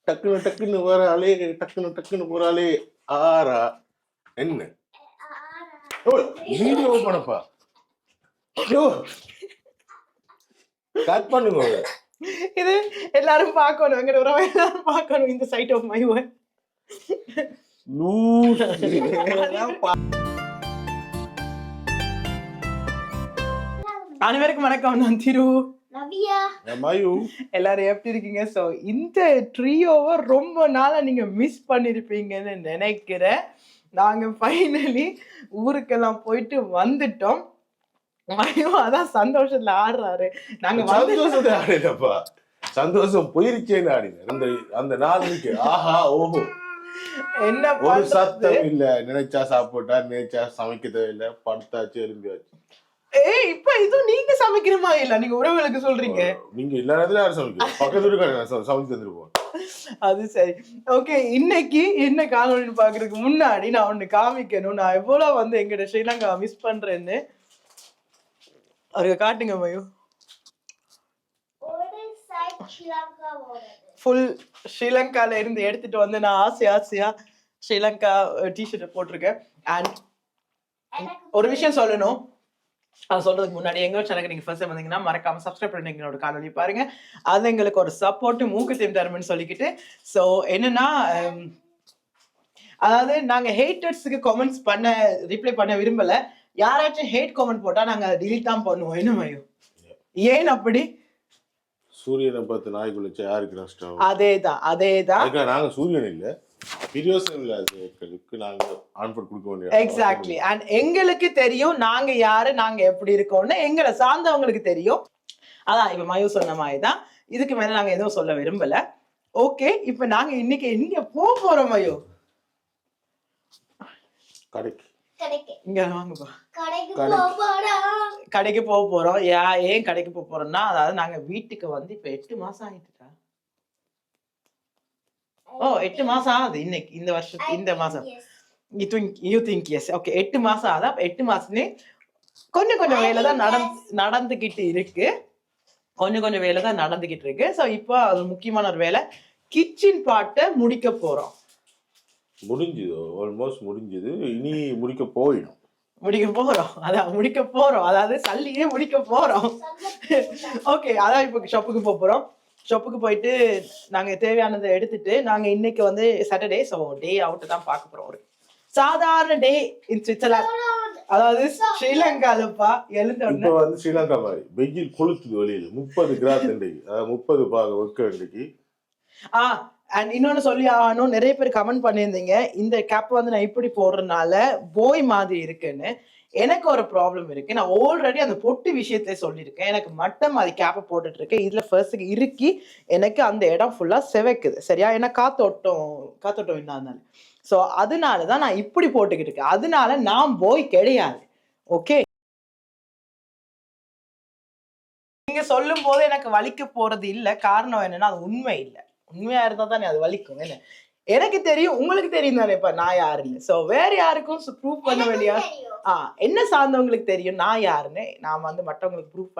டக்குன்னு டக்குன்னு வராளே டக்குன்னு போறாளே ஆரா என்ன வீடியோ பண்ணப்பா கட் பண்ணுங்க. இது எல்லாரும் பார்க்கணும், எங்க உறவை எல்லாரும் பார்க்கணும் இந்த சைட் ஆஃப் மை ஒர்க். அனைவருக்கும் வணக்கம். நான் திரு, எல்லாரும் எப்படி இருக்கீங்க? ஸோ இந்த ட்ரியோவை ரொம்ப நாளா நீங்க மிஸ் பண்ணிருப்பீங்கன்னு நினைக்கிறேன். நாங்க ஃபைனலி ஊருக்கெல்லாம் போயிட்டு வந்துட்டோம். அதான் சந்தோஷத்துல ஆடுறாரு. நாங்க சந்தோஷத்தை ஆடினப்பா, சந்தோஷம் போயிருச்சேன்னு ஆடின அந்த நாளைக்கு. ஆஹா ஓஹோ, என்ன ஒரு சத்தம் இல்ல, நினைச்சா சாப்பிட்டா, நினைச்சா சமைக்க தேவையில்லை, படுத்தாச்சு எலும்பியாச்சு. இப்ப இதுவும் நீங்க சமைக்கிறமா இல்ல, நீங்க உறவுகளுக்கு சொல்றீங்க. நீங்க எல்லா இடத்துல யாரும் சமைக்க, பக்கத்துல இருக்க சமைச்சு தந்துருப்போம். அது சரி, ஓகே. இன்னைக்கு என்ன காணொலி பாக்குறதுக்கு முன்னாடி நான் ஒண்ணு காமிக்கணும். நான் எவ்வளவு வந்து எங்கிட்ட ஸ்ரீலங்கா மிஸ் பண்றேன்னு அவருக்கு காட்டுங்க மயு. ஃபுல் ஸ்ரீலங்கால இருந்து எடுத்துட்டு வந்து நான் ஆசையா ஸ்ரீலங்கா டிஷர்ட் போட்டிருக்கேன். அண்ட் ஒரு விஷயம் சொல்லணும், அது சொல்றதுக்கு முன்னாடி எங்க சேனலுக்கு நீங்க ஃபர்ஸ்ட் டைம் வந்தீங்கன்னா மறக்காம சப்ஸ்கிரைப் பண்ணி எங்களோட காணொலி பாருங்க. அது எங்களுக்கு ஒரு சப்போர்ட் மூக்கத்தையும் தரும்னு சொல்லிக்கிட்டு, ஸோ என்னன்னா, அதாவது நாங்க ஹேட்டர்ஸுக்கு கமெண்ட்ஸ் ரிப்ளை பண்ண விரும்பல. யாராச்சும் ஹேட் கமெண்ட் போட்டா நாங்க டிலீட் தான் பண்ணுவோம். என்ன மயம், ஏன் அப்படி? சூரியனை பார்த்து நாய் குளிச்சா யாருக்கு நஷ்டம்? அதேதான். நாங்க சூரியன் இல்ல, எக்ஸாக்ட்லி. அண்ட் எங்களுக்கு தெரியும் நாங்க யாரு, நாங்க எப்படி இருக்கோம்னு எங்களை சார்ந்தவங்களுக்கு தெரியும். அதான் இப்ப மயு சொன்ன மாதிரிதான், இதுக்கு மேல நாங்க எதுவும் சொல்ல விரும்பல. ஓகே, இப்ப நாங்க இன்னைக்கு எங்க போறோம் மயு? இங்க வாங்கப்பா, கடைக்கு போக போறோம். ஏன் கடைக்கு போக போறோம்னா, அதாவது நாங்க வீட்டுக்கு வந்து இப்ப 8 மாசம் ஆயிட்டுட்டா. 8 மாசம் ஆகுது இன்னைக்கு, இந்த வருஷம், இந்த மாசம். You think S, okay. 8 மாசம் ஆகுது. 8 மாசத்துலயே கொஞ்சம் வேலை தான் நடந்துகிட்டு இருக்கு. கொஞ்சம் வேலை தான் நடந்துகிட்டு இருக்கு. ஸோ இப்போ அது முக்கியமான ஒரு வேலை, கிச்சன் பாட்டை முடிக்க போறோம். முடிஞ்சது, ஆல்மோஸ்ட் முடிஞ்சது. இனி முடிக்க போறோம். அதாவது சல்லியே முடிக்க போறோம். ஓகே, அதான் இப்போ ஷாப்புக்கு போறோம். ஷாப்புக்கு போயிட்டு நாங்க தேவையானதை எடுத்துட்டு, நாங்க இன்னைக்கு வந்து சாட்டர்டே, ஸோ டே அவுட் தான் பார்க்க போறோம். ஒரு சாதாரண டே இன் சுவிட்சர்லாந்து, அதாவது ஸ்ரீலங்காலப்பா. எழுந்த வந்து ஸ்ரீலங்கா மாதிரி வெயில் கொளுத்துது வெளியில, 30 கிராம் இன்றைக்கு, 30 பாக ஒர்க்க இன்றைக்கு. அண்ட் இன்னொன்னு சொல்லி ஆகணும், நிறைய பேர் கமெண்ட் பண்ணியிருந்தீங்க இந்த கேப் வந்து நான் இப்படி போடுறதுனால போய் மாதிரி இருக்குன்னு. எனக்கு ஒரு ப்ராப்ளம் இருக்கு. நான் ஆல்ரெடி அந்த பொட்டு விஷயத்த சொல்லியிருக்கேன். எனக்கு மட்டம் மாதிரி கேப்பை போட்டுட்டு இருக்கேன். இதுல ஃபர்ஸ்ட் இறுக்கி எனக்கு அந்த இடம் ஃபுல்லா செவைக்குது, சரியா? ஏன்னா காத்தோட்டம் இல்லாதனால. ஸோ அதனாலதான் நான் இப்படி போட்டுக்கிட்டு இருக்கேன். அதனால நான் போய் கிடையாது. ஓகே, நீங்க சொல்லும் போது எனக்கு வலிக்க போறது இல்ல. காரணம் என்னன்னா, அது உண்மை இல்லை. உண்மையா இருந்தா தானே அது வலிக்கும். என்ன எனக்கு தெரியும், உங்களுக்கு தெரியும் தானே இப்ப நான் யாருன்னு. சோ வேற யாருக்கும் ப்ரூவ் பண்ண வேண்டிய என்ன சார்ந்தவங்களுக்கு தெரியும் நான் யாருன்னு. நான் வந்து மற்றவங்களுக்கு ப்ரூவ்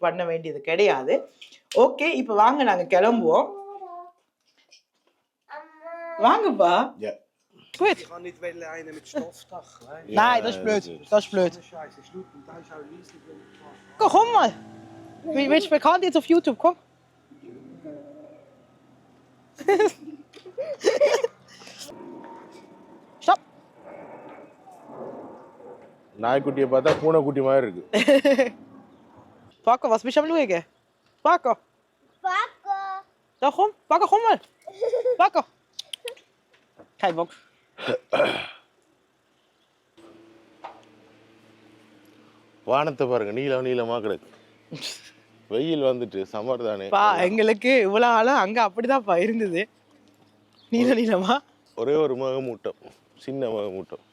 பண்ண வேண்டியது கிடையாது. ஓகே, இப்ப வாங்க நாங்க கிளம்புவோம். வாங்கப்பா. Goed. Je kan niet weer lijnen met stof, toch? Nee, dat is blöd. Dat is blöd. Komm mal. Welch bekannt jetzt auf YouTube, komm. Stopp. நாய்க்குட்டியை பார்த்தா பூனைக்குட்டி மாதிரி இருக்கு. Paco, was bist du am schauen? Paco. Da komm, Paco, komm mal. Paco. Kein Bock. வானத்தை பாருங்க, நீளமா கிடக்கு. வெயில் வந்துட்டு சம்மர் தானே. எங்களுக்கு இவ்வளவு ஆளா அங்க அப்படிதான்ப்பா இருந்தது, நீளமா. ஒரே ஒரு மேகமூட்டம், சின்ன மேகமூட்டம்.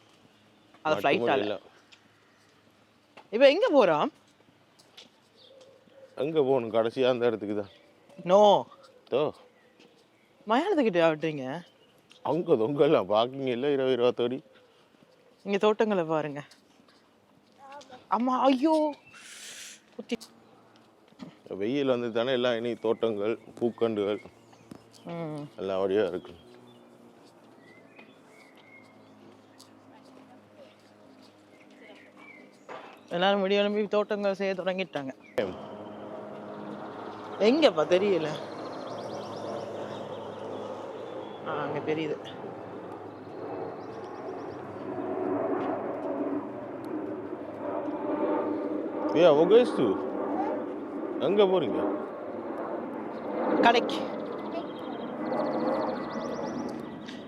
அது ஃளைட்டால. இப்போ எங்க போறோம்? எங்க போகணும்? கடைசியா அந்த இடத்துக்கு தான். நோ தோ மயானத்துக்கிட்ட ஆட்டீங்க. அங்க தொங்கலாம் பார்க்கிங் இல்லை. 20 அடி. இங்க தோட்டங்களை பாருங்க. அம்மா ஐயோ, வெயில் வந்து தானே எல்லாம் இனி தோட்டங்கள், பூக்கண்டுகள். எல்லாம் வழியா இருக்கு. எல்லாரும் விடிய எழும்பி தோட்டங்கள் செய்ய தொடங்கிட்டாங்க. எங்கப்பா தெரியல. அங்க தெரியுது. எங்க போறீங்க? கடைக்கு.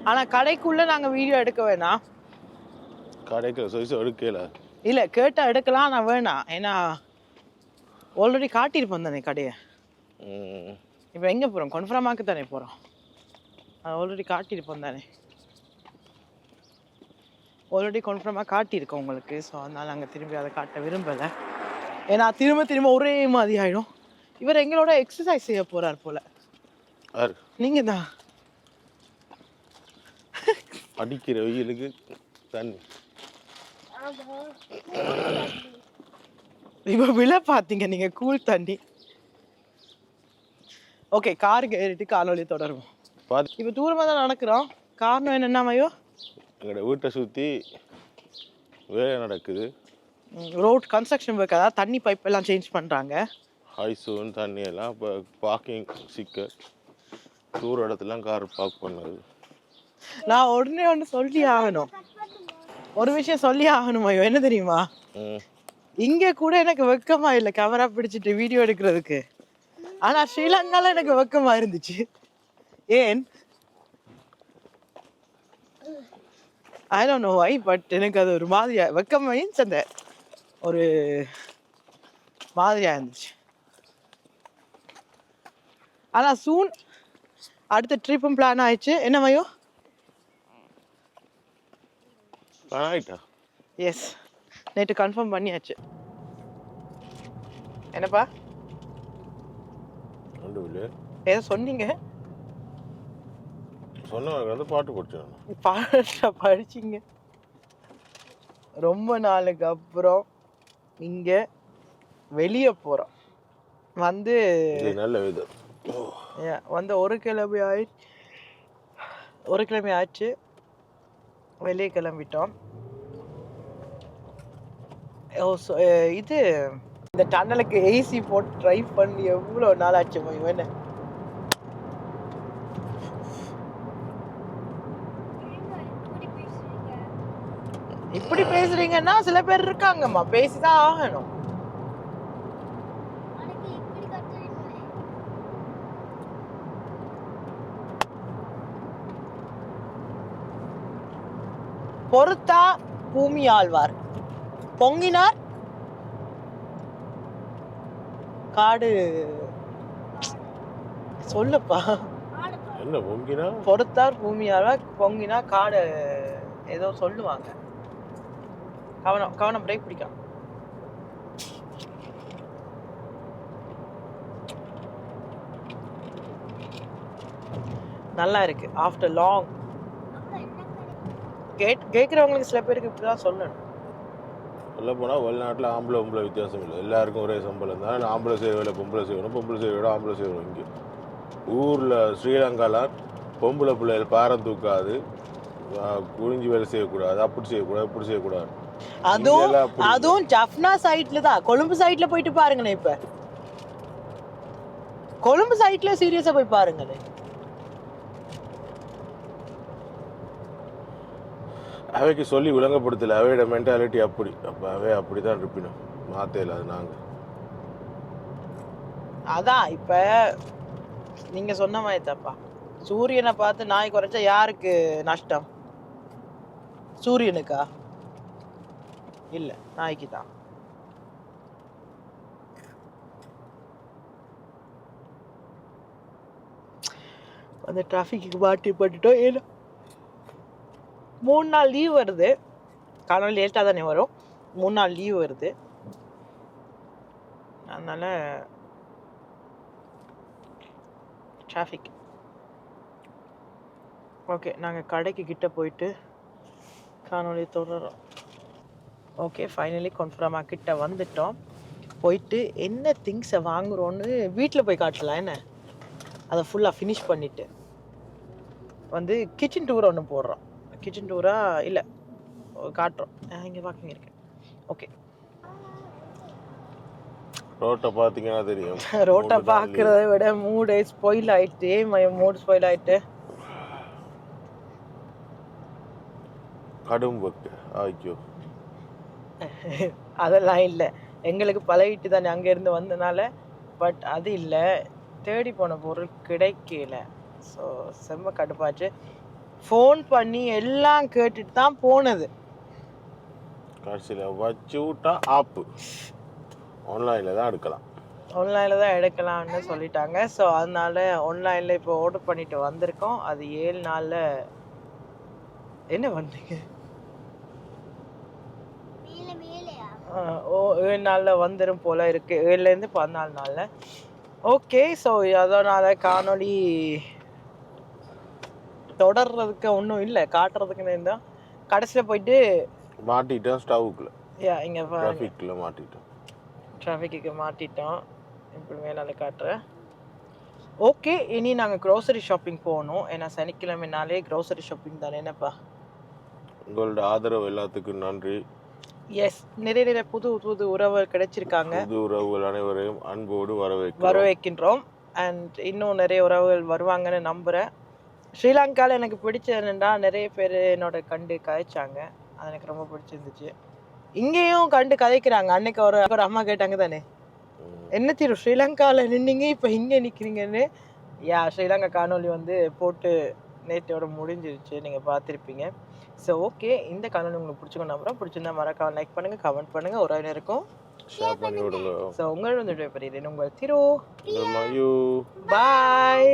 ஆனா கடைக்குள்ள நாங்க வீடியோ எடுக்க வேணாம். கடைக்கு எடுக்கல. இல்ல கேட்டா எடுக்கலாம், நான் வேணாம். ஏன்னா ஆல்ரெடி காட்டியிருப்போம் தானே கடையை. இப்போ எங்க போறோம்? கன்ஃபார்மாக்கு தானே போறோம். அது ஆல்ரெடி காட்டியிருப்போம் தானே. ஆல்ரெடி கன்ஃபார்மாக காட்டியிருக்கோம் உங்களுக்கு. ஸோ அதனால நாங்கள் திரும்பி அதை காட்ட விரும்பலை. ஏன்னா திரும்ப திரும்ப ஒரே மாதிரி ஆயிடும். இவர் எங்களோட எக்ஸசைஸ் செய்ய போறார் போல. நீங்க தான் அடிக்கிற வெயிலுக்கு தண்ணி இப்ப விழ பாத்தீங்க நீங்க, கூல் தண்ணி. ஓகே, காருக்கு ஏறிட்டு காணொலி தொடருவோம். இப்ப தூரமா தான் நடக்கிறோம். காரணம் என்னன்னா மையோ, எங்களோட வீட்டை சுத்தி வேலை நடக்குது. Road construction work. அதாவது தண்ணி பைப் எல்லாம் சேஞ்ச் பண்றாங்க. ஹைசூன் தண்ணி எல்லாம் இப்போ பார்க்கிங் சிக்கல். தூர இடத்துலாம் கார் பார்க் பண்ணது. நான் உடனே ஒன்று சொல்லி ஆகணும். ஒரு விஷயம் சொல்லி ஆகணும் மையோ. என்ன தெரியுமா, இங்க கூட எனக்கு வெக்கமா இல்லை கேமரா பிடிச்சிட்டு வீடியோ எடுக்கிறதுக்கு. ஆனா ஸ்ரீலங்கால எனக்கு வெக்கமா இருந்துச்சு. ஏன் I don't know why, but எனக்கு அது ஒரு மாதிரியா வெக்கம் மீன்ஸ் அந்த ஒரு மாதிரியா இருந்துச்சு. ஆனா சூன் அடுத்த ட்ரிப்பும் பிளான் ஆயிடுச்சு. என்ன மையோ? எஸ், நேற்று கன்ஃபார்ம் பண்ணியாச்சு. என்னப்பா ஏதோ சொன்னீங்க? பாட்டு படிச்சிங்க. ரொம்ப நாளுக்கு அப்புறம் இங்க வெளியே போறோம். வந்து ஒரு கிழமை ஆச்சு வெளியே கிளம்பிட்டோம். இது இந்த டன்னலுக்கு ஏசி போட்டு ட்ரை பண்ணி எவ்வளோ நாள் ஆச்சு என்ன? இப்படி பேசுறீங்கன்னா சில பேர் இருக்காங்கம்மா, பேசிதான் ஆகணும். பொறுத்தா பூமி ஆழ்வார், பொங்கினார் காடு. சொல்லப்பா, என்ன பொங்கினா? பொறுத்தார் பூமி ஆழ்வார், பொங்கினா காடு, ஏதோ சொல்லுவாங்க. கவனம் பிரேக் பிடிக்கும். நல்லா இருக்கு. ஆஃப்டர் லாங் கேட்குறவங்களுக்கு சில பேருக்கு இப்படிதான் சொல்லணும். சொல்ல போனால் வெளிநாட்டில் ஆம்பளை பொம்பளை வித்தியாசம் இல்லை, எல்லாருக்கும் ஒரே சம்பளம் தான். ஆம்பளை செய்ய வேலை பொம்பளை செய்யணும், பொம்பளை செய்ய விட ஆம்பளை செய்யணும். இங்கே ஊரில் ஸ்ரீலங்காலாம் பொம்பளை பிள்ளைகள் பாரம் தூக்காது, குனிஞ்சி வேலை செய்யக்கூடாது, அப்படி செய்யக்கூடாது, இப்படி செய்யக்கூடாது. அதுவும் ஜஃப்னா சைட்ல தான். கொழும்பு சைட்ல போயிட்டு பாருங்கண்ணே. இப்ப கொழும்பு சைட்ல சீரியஸா போய் பாருங்கண்ணே. அவைக்கு சொல்லி விளங்கப்படுத்தல, அவையோட மென்டாலிட்டி அப்படி. அப்ப அவை அப்படிதான் இருப்பினும் மாத்தல. அது நாங்க அதான் இப்ப நீங்க சொன்ன மாதிரி தப்பா. சூரியனை பார்த்து நாய் குறைச்சா யாருக்கு நஷ்டம்? சூரியனுக்கா? இல்ல, நாய்க்கு தான். அந்த டிராஃபிக்கு மாட்டி போட்டுட்டோம். ஏன்னா 3 நாள் லீவ் வருது. காலையில் லேட்டாக தானே வரும். 3 நாள் லீவ் வருது. அதனால டிராஃபிக். ஓகே, நாங்கள் கடைக்கு கிட்ட போயிட்டு காணொலி தொடரோம். ஓகே, ஃபைனலி கன்ஃபார்மாக கிட்ட வந்துட்டோம். போயிட்டு என்ன திங்ஸை வாங்குறோன்னு வீட்டில் போய் காட்டலாம். என்ன அதை ஃபுல்லாக ஃபினிஷ் பண்ணிவிட்டு வந்து கிச்சன் டூர் ஒன்று போடுறோம். கிச்சன் டூராக இல்லை காட்டுறோம். இங்கே பார்க்குங்க இருக்கு. ஓகே, ரோட்டை பார்த்தீங்கன்னா தெரியும். ரோட்டை பார்க்குறத விட மூடு ஸ்பாயில் ஆயிட்டு, மூடு ஸ்பாயில் ஆயிட்டு. கடும் வெக்கு. ஐயோ, அதெல்லாம் இல்லை, எங்களுக்கு பழகிட்டு தானே அங்கேருந்து வந்தனால. பட் அது இல்லை, தேடி போன பொருள் கிடைக்கல. ஸோ செம்ம கடுப்பாச்சு. ஃபோன் பண்ணி எல்லாம் கேட்டுட்டு தான் போனது. கடைசியில் வச்சு விட்டா ஆப்பு ஆன்லைனில் தான் எடுக்கலாம். ஆன்லைனில் தான் எடுக்கலாம்னு சொல்லிட்டாங்க. ஸோ அதனால ஆன்லைனில் இப்போ ஆர்டர் பண்ணிட்டு வந்திருக்கோம். அது 7 நாளில் என்ன பண்ணீங்க? 7 நாளில் வந்துடும் போல் இருக்குது. 7லேருந்து 14 நாளில். ஓகே, ஸோ அதனால் காணொளி தொடர்றதுக்கு ஒன்றும் இல்லை, காட்டுறதுக்குன்னு இருந்தால் கடைசியில் போயிட்டு மாட்டிட்டோம் ஸ்டவ்வுக்குள்ள. இங்கே டிராஃபிக்கில் மாட்டிட்டோம். டிராஃபிக்கு மாட்டிட்டோம். இப்படி மேலே காட்டுறேன். ஓகே, இனி நாங்கள் க்ரோசரி ஷாப்பிங் போகணும். ஏன்னா சனிக்கிழமைனாலே க்ரோசரி ஷாப்பிங் தானே. என்னப்பா, உங்களோட ஆதரவு எல்லாத்துக்கும் நன்றி. எஸ், நிறைய புது புது உறவுகள் கிடைச்சிருக்காங்க. புது உறவுகள் அனைவரையும் அன்போடு வரவேற்கின்றோம். அண்ட் இன்னும் நிறைய உறவுகள் வருவாங்கன்னு நம்புகிறேன். ஸ்ரீலங்காவில் எனக்கு பிடிச்சதுன்னா நிறைய பேர் என்னோட கண்டு கதைச்சாங்க. அது எனக்கு ரொம்ப பிடிச்சிருந்துச்சு. இங்கேயும் கண்டு கதைக்கிறாங்க. அன்னைக்கு ஒரு அம்மா கேட்டாங்க தானே, என்ன தீரும் ஸ்ரீலங்காவில் நின்னீங்க இப்போ இங்கே நிற்கிறீங்கன்னு. ஸ்ரீலங்கா காணொலி வந்து போட்டு நேற்றோட முடிஞ்சிருச்சு, நீங்கள் பார்த்துருப்பீங்க. ஸோ ஓகே, இந்த காணொலி உங்களுக்கு பிடிச்சிக்கணும் நம்புறோம். பிடிச்சிருந்தா மறக்காம லைக் பண்ணுங்கள், கமெண்ட் பண்ணுங்கள், ஒரு இருக்கும் ஷேர் பண்ணி விடுங்க. ஸோ உங்களோட உங்கள் திரு மயூ. பாய்.